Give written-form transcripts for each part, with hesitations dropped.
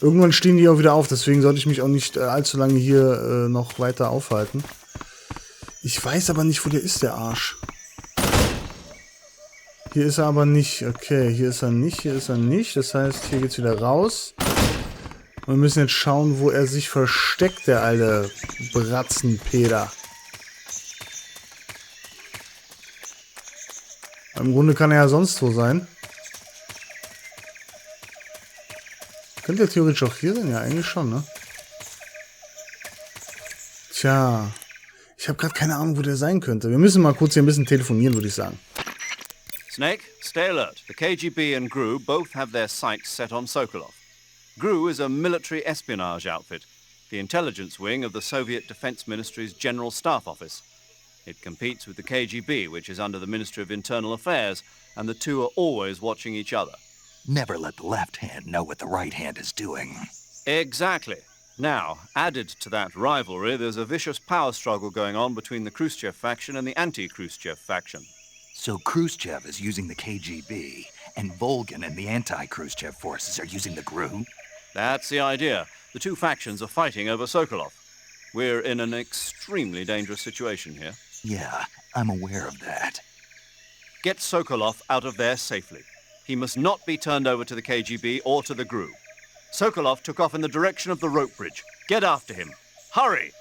Irgendwann stehen die auch wieder auf, deswegen sollte ich mich auch nicht allzu lange hier noch weiter aufhalten. Ich weiß aber nicht, wo der ist, der Arsch. Hier ist er aber nicht. Okay, hier ist er nicht, hier ist er nicht. Das heißt, hier geht's wieder raus. Und wir müssen jetzt schauen, wo er sich versteckt, der alte Bratzenpeter. Im Grunde kann er ja sonst wo sein. Könnte er theoretisch auch hier sein? Ja, eigentlich schon, ne? Tja. Ich habe gerade keine Ahnung, wo der sein könnte. Wir müssen mal kurz hier ein bisschen telefonieren, würde ich sagen. Snake, stay alert. The KGB and GRU both have their sights set on Sokolov. GRU is a military espionage outfit, the intelligence wing of the Soviet Defense Ministry's General Staff Office. It competes with the KGB, which is under the Ministry of Internal Affairs, and the two are always watching each other. Never let the left hand know what the right hand is doing. Exactly. Now, added to that rivalry, there's a vicious power struggle going on between the Khrushchev faction and the anti-Khrushchev faction. So Khrushchev is using the KGB, and Volgin and the anti-Khrushchev forces are using the GRU? That's the idea. The two factions are fighting over Sokolov. We're in an extremely dangerous situation here. Yeah, I'm aware of that. Get Sokolov out of there safely. He must not be turned over to the KGB or to the GRU. Sokolov took off in the direction of the rope bridge. Get after him. Hurry!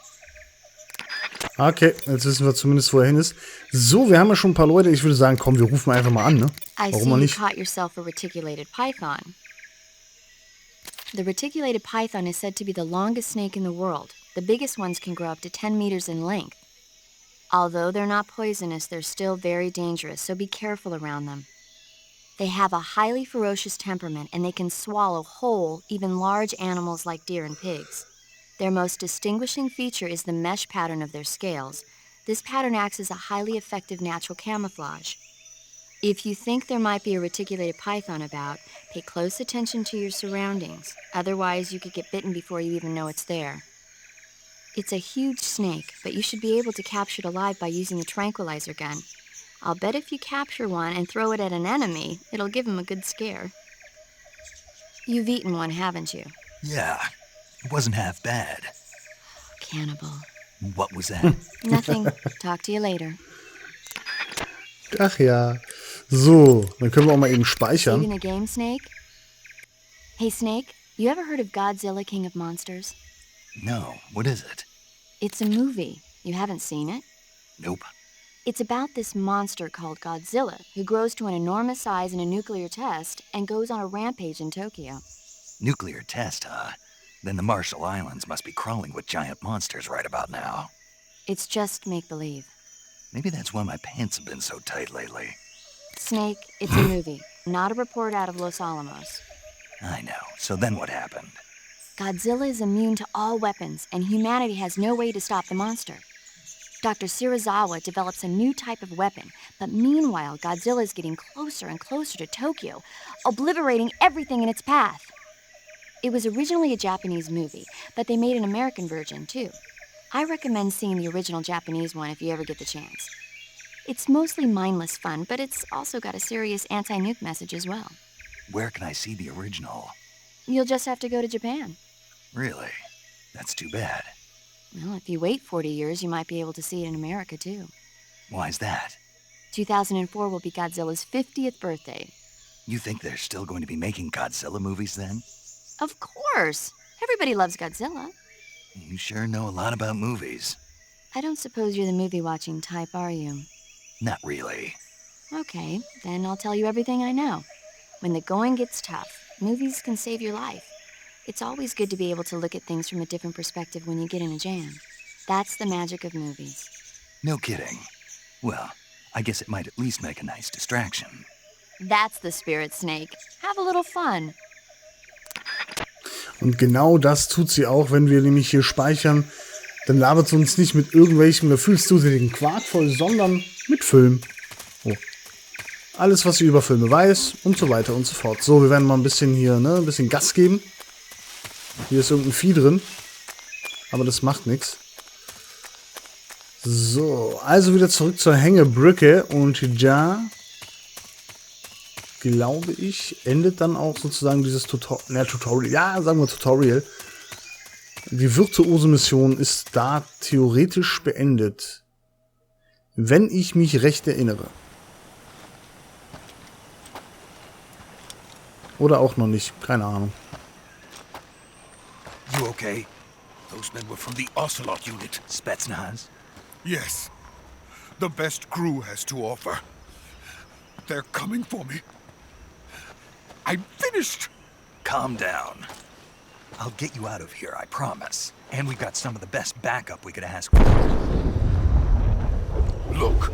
Okay, jetzt wissen wir zumindest, wo er hin ist. So, wir haben ja schon ein paar Leute. Ich würde sagen, komm, wir rufen einfach mal an, ne? Warum mal nicht? I see you caught yourself a reticulated python. The reticulated python is said to be the longest snake in the world. The biggest ones can grow up to 10 meters in length. Although they're not poisonous, they're still very dangerous, so be careful around them. They have a highly ferocious temperament, and they can swallow whole, even large animals like deer and pigs. Their most distinguishing feature is the mesh pattern of their scales. This pattern acts as a highly effective natural camouflage. If you think there might be a reticulated python about, pay close attention to your surroundings. Otherwise, you could get bitten before you even know it's there. It's a huge snake, but you should be able to capture it alive by using a tranquilizer gun. I'll bet if you capture one and throw it at an enemy, it'll give him a good scare. You've eaten one, haven't you? Yeah, it wasn't half bad. Cannibal. What was that? Nothing. Talk to you later. Ach ja. So, dann können wir auch mal eben Saving speichern. a game, Snake? Hey, Snake, you ever heard of Godzilla, King of Monsters? No, what is it? It's a movie. You haven't seen it? Nope. It's about this monster called Godzilla, who grows to an enormous size in a nuclear test and goes on a rampage in Tokyo. Nuclear test, huh? Then the Marshall Islands must be crawling with giant monsters right about now. It's just make-believe. Maybe that's why my pants have been so tight lately. Snake, it's a movie, not a report out of Los Alamos. I know. So then what happened? Godzilla is immune to all weapons, and humanity has no way to stop the monster. Dr. Serizawa develops a new type of weapon, but meanwhile, Godzilla is getting closer and closer to Tokyo, obliterating everything in its path. It was originally a Japanese movie, but they made an American version, too. I recommend seeing the original Japanese one if you ever get the chance. It's mostly mindless fun, but it's also got a serious anti-nuke message as well. Where can I see the original? You'll just have to go to Japan. Really? That's too bad. Well, if you wait 40 years, you might be able to see it in America, too. Why's that? 2004 will be Godzilla's 50th birthday. You think they're still going to be making Godzilla movies then? Of course! Everybody loves Godzilla. You sure know a lot about movies. I don't suppose you're the movie-watching type, are you? Not really. Okay, then I'll tell you everything I know. When the going gets tough, movies can save your life. It's always good to be able to look at things from a different perspective when you get in a jam. That's the magic of movies. No kidding. Well, I guess it might at least make a nice distraction. That's the spirit, Snake. Have a little fun. Und genau das tut sie auch, wenn wir nämlich hier speichern. Dann labert sie uns nicht mit irgendwelchem gefühlsduseligen Quark voll, sondern mit Film. Oh. Alles, was sie über Filme weiß und so weiter und so fort. So, wir werden mal ein bisschen hier, ne, ein bisschen Gas geben. Hier ist irgendein Vieh drin. Aber das macht nichts. So, also wieder zurück zur Hängebrücke. Und da glaube ich, endet dann auch sozusagen dieses Tutorial. Ja, sagen wir Tutorial. Die virtuose Mission ist da theoretisch beendet. Wenn ich mich recht erinnere. Oder auch noch nicht. Keine Ahnung. You okay? Those men were from the Ocelot unit. Spetsnaz? Yes. The best crew has to offer. They're coming for me. I'm finished! Calm down. I'll get you out of here, I promise. And we've got some of the best backup we could ask for. Look.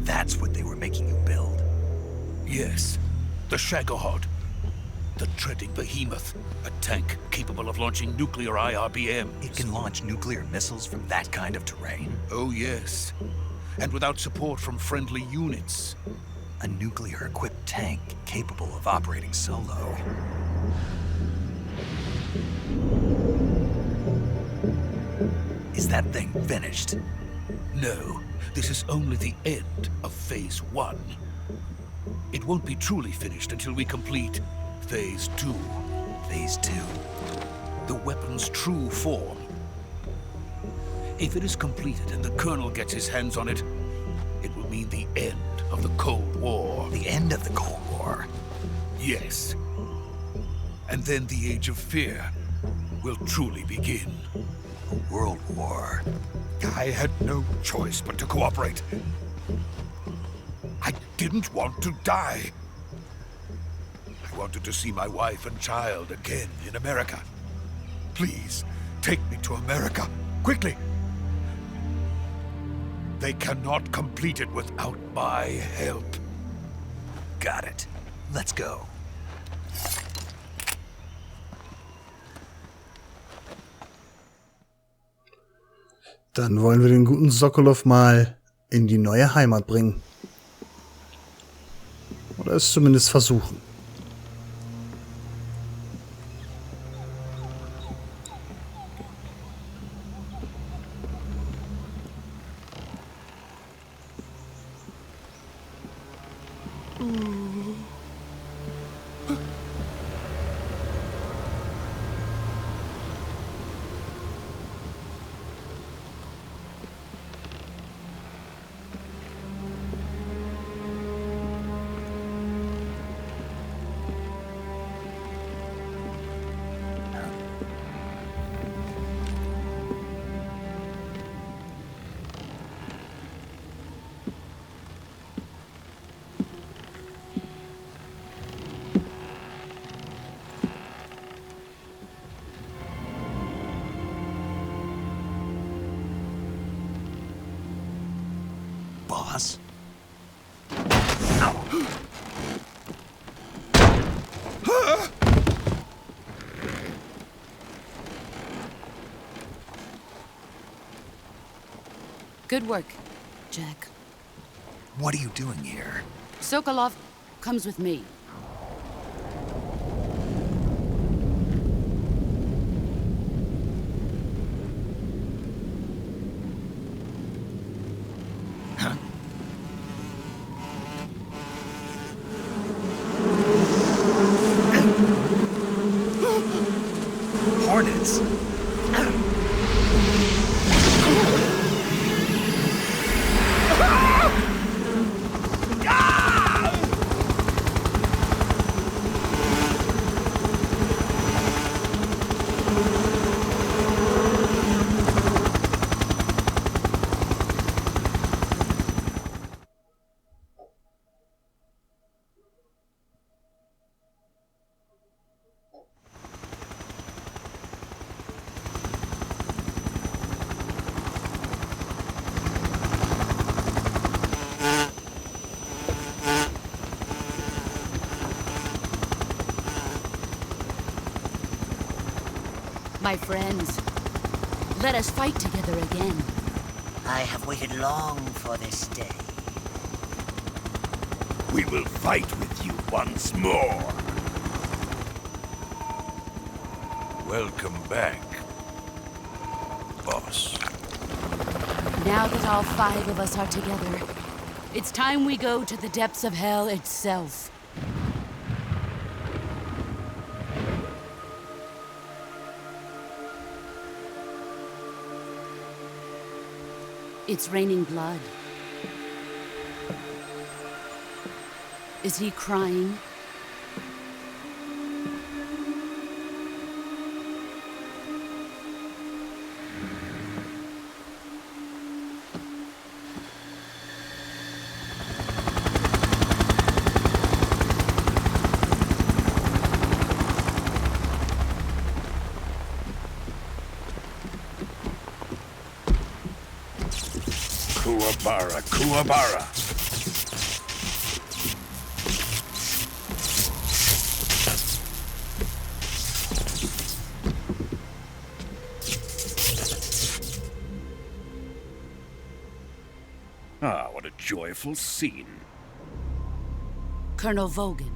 That's what they were making you build? Yes. The Shagohod. The treading behemoth. A tank capable of launching nuclear IRBMs. It can launch nuclear missiles from that kind of terrain? Oh, yes. And without support from friendly units. A nuclear-equipped tank capable of operating solo. Is that thing finished? No, this is only the end of Phase 1. It won't be truly finished until we complete Phase 2. Phase 2? The weapon's true form. If it is completed and the Colonel gets his hands on it, it will mean the end of the Cold War. The end of the Cold War? Yes. And then the Age of Fear will truly begin. A world war. I had no choice but to cooperate. I didn't want to die. I wanted to see my wife and child again in America. Please, take me to America, quickly. They cannot complete it without my help. Got it. Let's go. Dann wollen wir den guten Sokolov mal in die neue Heimat bringen. Oder es zumindest versuchen. Boss? Good work, Jack. What are you doing here? Sokolov comes with me. Hornets? My friends, let us fight together again. I have waited long for this day. We will fight with you once more. Welcome back. boss. Now that all 5 of us are together, it's time we go to the depths of hell itself. It's raining blood. Is he crying? Kuwabara. Ah, what a joyful scene. Colonel Volgin.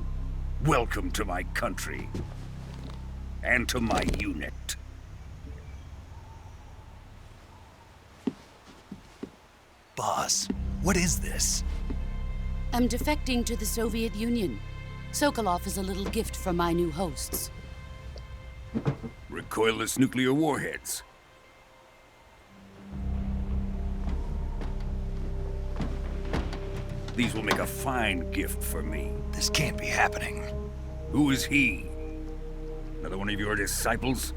Welcome to my country. And to my unit. Boss, what is this? I'm defecting to the Soviet Union. Sokolov is a little gift from my new hosts. Recoilless nuclear warheads. These will make a fine gift for me. This can't be happening. Who is he? Another one of your disciples?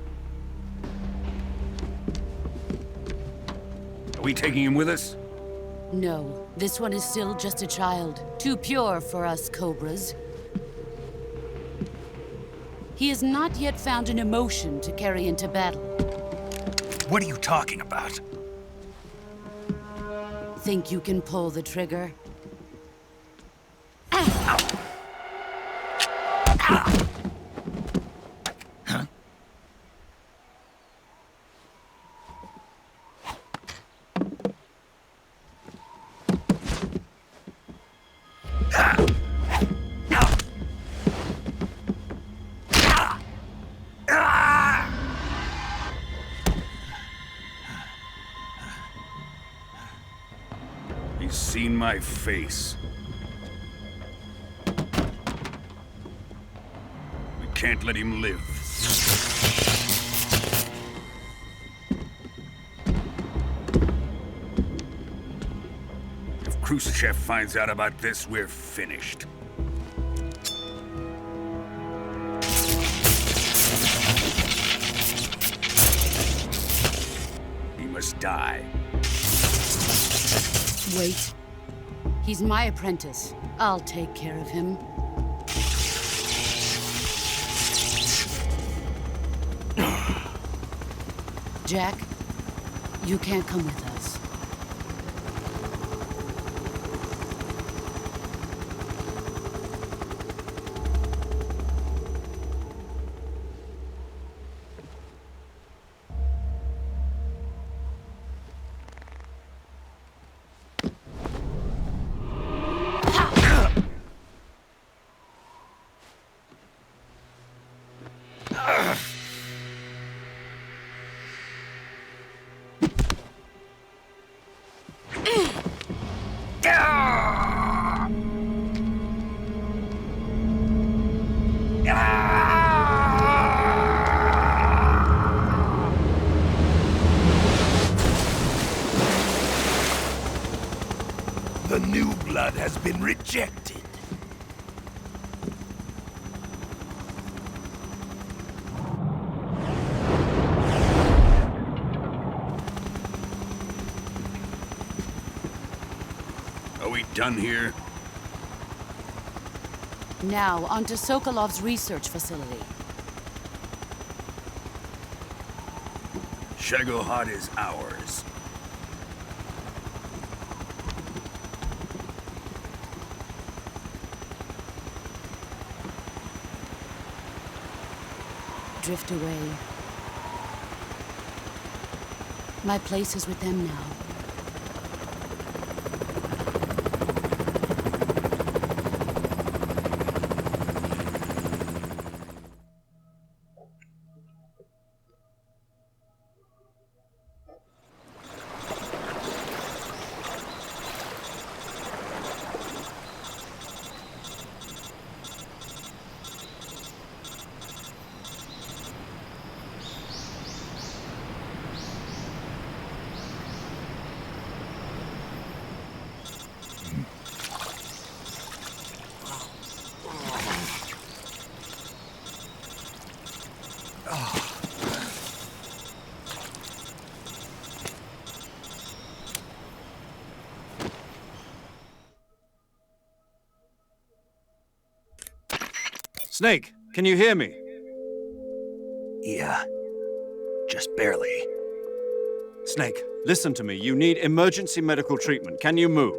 Are we taking him with us? No, this one is still just a child. Too pure for us Cobras. He has not yet found an emotion to carry into battle. What are you talking about? Think you can pull the trigger? He's seen my face. We can't let him live. If Khrushchev finds out about this, we're finished. He must die. Wait. He's my apprentice. I'll take care of him. Jack, you can't come with us. The new blood has been rejected. Are we done here? Now, onto Sokolov's research facility. Shagohod is ours. Drift away. My place is with them now. Snake, can you hear me? Yeah. Just barely. Snake, listen to me. You need emergency medical treatment. Can you move?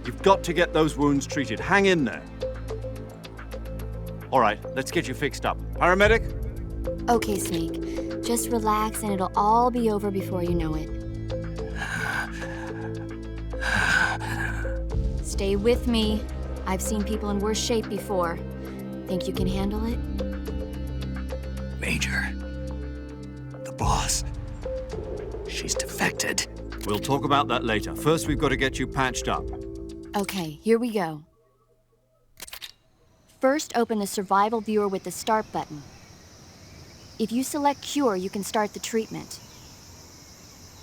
You've got to get those wounds treated. Hang in there. All right, let's get you fixed up. Paramedic? Okay, Snake. Just relax and it'll all be over before you know it. Stay with me. I've seen people in worse shape before. Think you can handle it? Major. The boss. She's defected. We'll talk about that later. First, we've got to get you patched up. Okay, here we go. First, open the survival viewer with the start button. If you select cure, you can start the treatment.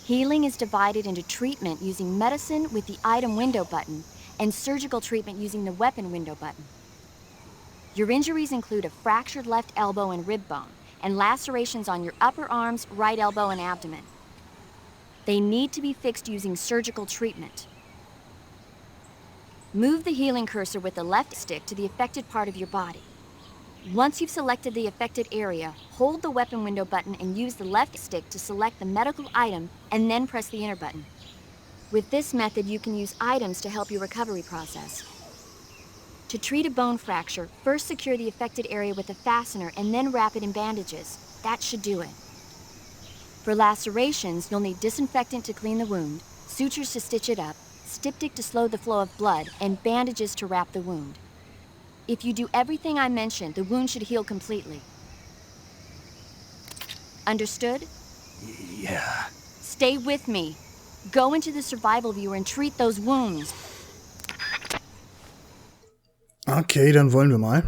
Healing is divided into treatment using medicine with the item window button and surgical treatment using the weapon window button. Your injuries include a fractured left elbow and rib bone and lacerations on your upper arms, right elbow, and abdomen. They need to be fixed using surgical treatment. Move the healing cursor with the left stick to the affected part of your body. Once you've selected the affected area, hold the weapon window button and use the left stick to select the medical item and then press the enter button. With this method, you can use items to help your recovery process. To treat a bone fracture, first secure the affected area with a fastener and then wrap it in bandages. That should do it. For lacerations, you'll need disinfectant to clean the wound, sutures to stitch it up, styptic to slow the flow of blood, and bandages to wrap the wound. If you do everything I mentioned, the wound should heal completely. Understood? Yeah. Stay with me. Go into the survival viewer and treat those wounds. Okay, dann wollen wir mal.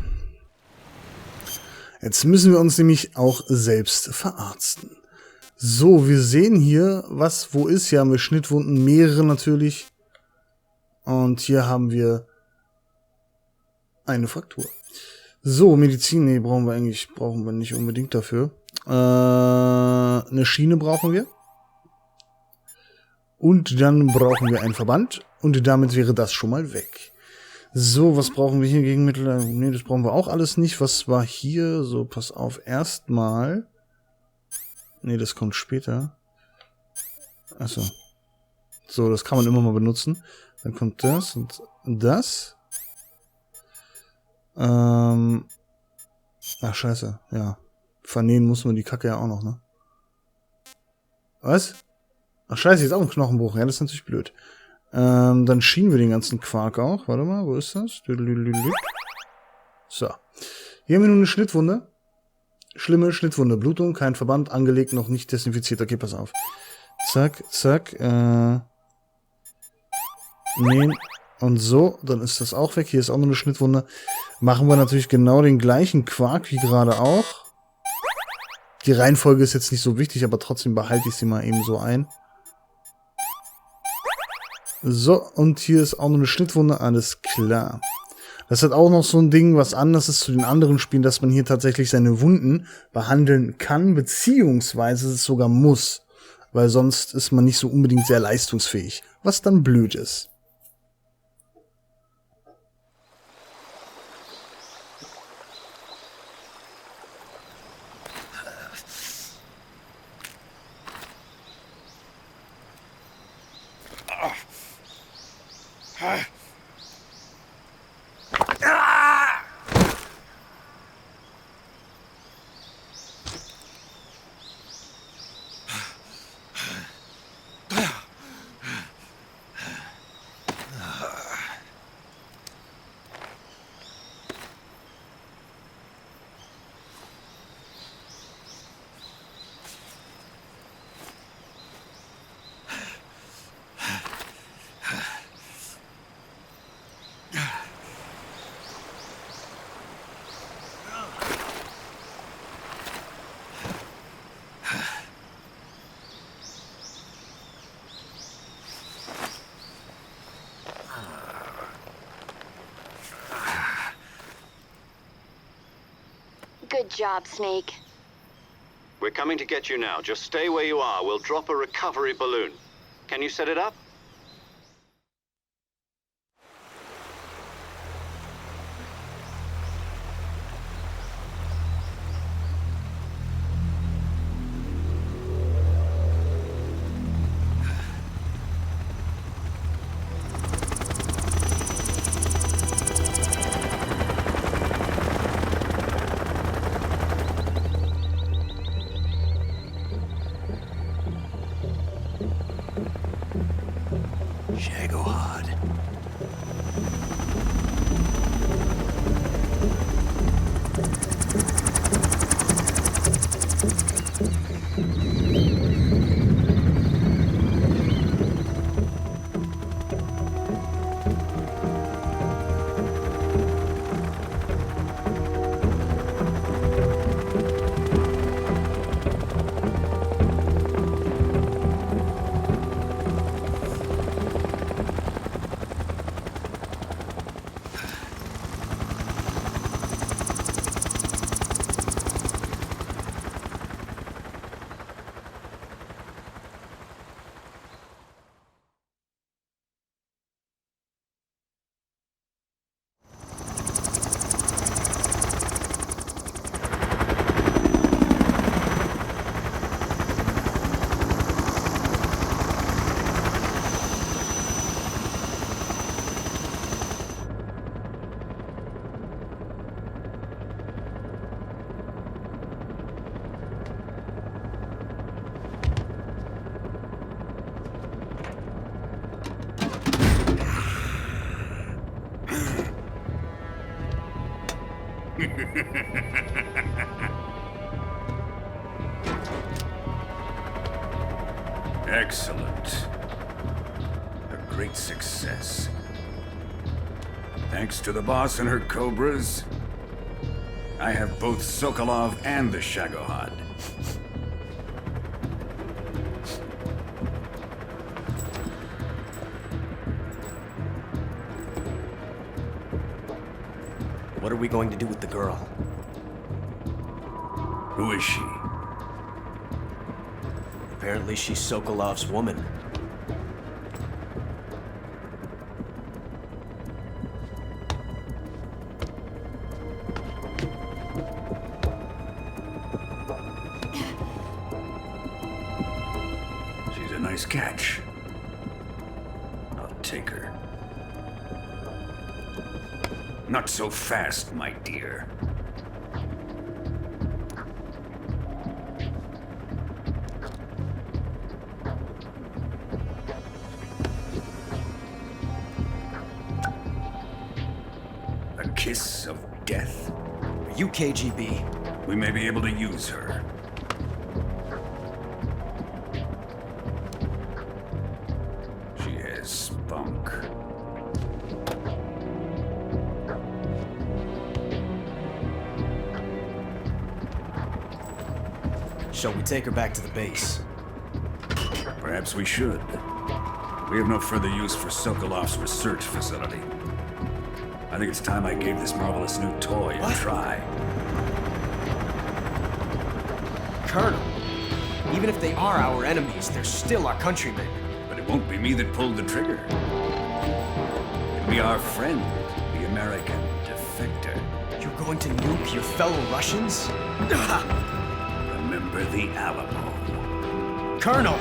Jetzt müssen wir uns nämlich auch selbst verarzten. So, wir sehen hier, was wo ist. Hier haben wir Schnittwunden, mehrere natürlich. Und hier haben wir eine Fraktur. So, Medizin, nee, brauchen wir nicht unbedingt dafür. Eine Schiene brauchen wir. Und dann brauchen wir einen Verband. Und damit wäre das schon mal weg. So, was brauchen wir hier gegen Mittel? Nee, das brauchen wir auch alles nicht. Was war hier? So, pass auf. Erstmal. Nee, das kommt später. Achso. So, das kann man immer mal benutzen. Dann kommt das und das. Ach, scheiße. Ja. Vernähen muss man die Kacke ja auch noch, ne? Was? Ach, scheiße, jetzt auch ein Knochenbruch. Ja, das ist natürlich blöd. Dann schienen wir den ganzen Quark auch. Warte mal, wo ist das? So. Hier haben wir nun eine Schnittwunde. Schlimme Schnittwunde. Blutung, kein Verband, angelegt, noch nicht desinfiziert. Okay, pass auf. Zack, zack. Nehmen. Und so, dann ist das auch weg. Hier ist auch noch eine Schnittwunde. Machen wir natürlich genau den gleichen Quark wie gerade auch. Die Reihenfolge ist jetzt nicht so wichtig, aber trotzdem behalte ich sie mal eben so ein. So, und hier ist auch noch eine Schnittwunde. Alles klar. Das hat auch noch so ein Ding, was anders ist zu den anderen Spielen, dass man hier tatsächlich seine Wunden behandeln kann, beziehungsweise es sogar muss. Weil sonst ist man nicht so unbedingt sehr leistungsfähig. Was dann blöd ist. Good job, Snake. We're coming to get you now. Just stay where you are. We'll drop a recovery balloon. Can you set it up? Shagohod. Excellent. A great success. Thanks to the boss and her cobras, I have both Sokolov and the Shagohod. What are we going to do with the girl? Who is she? Apparently she's Sokolov's woman. She's a nice catch. I'll take her. Not so fast, my dear. A kiss of death. Are you KGB? We may be able to use her. She has spunk. Shall we take her back to the base? Perhaps we should. We have no further use for Sokolov's research facility. I think it's time I gave this marvelous new toy a try. Colonel, even if they are our enemies, they're still our countrymen. But it won't be me that pulled the trigger. It'll be our friend, the American defector. You're going to nuke your fellow Russians? Remember the Alamo. Colonel!